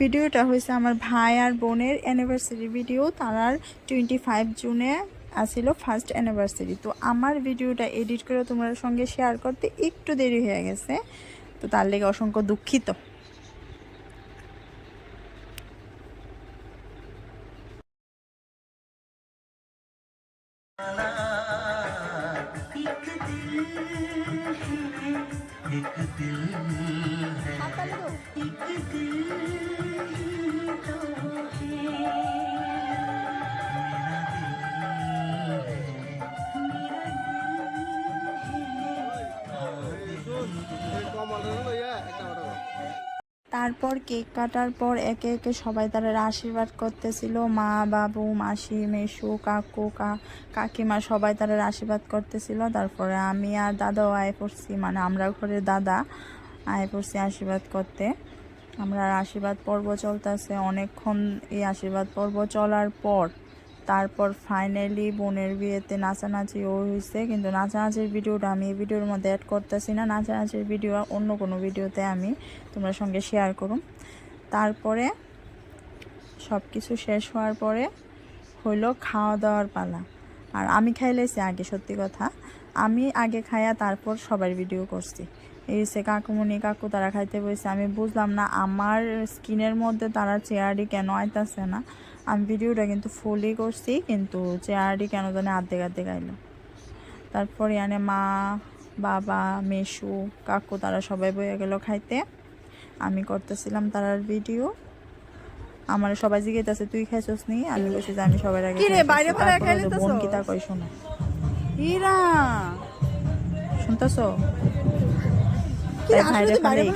ভিডিওটা হয়েছে আমার ভাই আর বোনের অ্যানিভার্সারি ভিডিও। তারার 25 জুনে আসছিল ফার্স্ট অ্যানিভার্সারি। তো আমার ভিডিওটা এডিট করে তোমার সঙ্গে শেয়ার করতে একটু দেরি হয়ে গেছে, তো তার লেগে অসংখ্য দুঃখিত। তারপর কেক কাটার পর একে একে সবাই তারা আশীর্বাদ করতেছিল। মা, বাবু, মাসি, মেসু, কাকু, কাকিমা সবাই তারা আশীর্বাদ করতেছিল। তারপরে আমি আর দাদাও আয় পড়ছি, মানে আমরা ঘরের দাদা আয় পড়ছি আশীর্বাদ করতে। আমরা আশীর্বাদ পর্ব চলতেছে অনেকক্ষণ। এই আশীর্বাদ পর্ব চলার পর তারপর ফাইনালি বোনের বিয়েতে নাচানাচিও হয়েছে, কিন্তু নাচানাচির ভিডিওটা আমি এই ভিডিওর মধ্যে অ্যাড করতেছি না। নাচানাচির ভিডিও অন্য কোনো ভিডিওতে আমি তোমার সঙ্গে শেয়ার করুম। তারপরে সব কিছু শেষ হওয়ার পরে হইলো খাওয়া দাওয়ার পালা। আর আমি খাইলেছি আগে, সত্যি কথা আমি আগে খাইয়া তারপর সবার ভিডিও করছি। এই সে কাকুমণি কাকু তারা খাইতে বসে। আমি বুঝলাম না আমার স্কিনের মধ্যে তারা চেয়ারডি কেন আইতাছে না। আমি ভিডিওটা কিন্তু ফুলই করছি, কিন্তু চেয়ারডি কেন জানে আর্ধেক আর্ধেক আইলো। তারপর এনে মা, বাবা, মেসু, কাকু তারা সবাই বইয়া গেল খাইতে। আমি করতেছিলাম তারার ভিডিও। আমার সবাই জিজ্ঞেস তুই খাইছস নি? আমি বলছি যে আমি সবার আগে বোন কি তা কই শোনো। ইরা শুনতেছো? বাইরে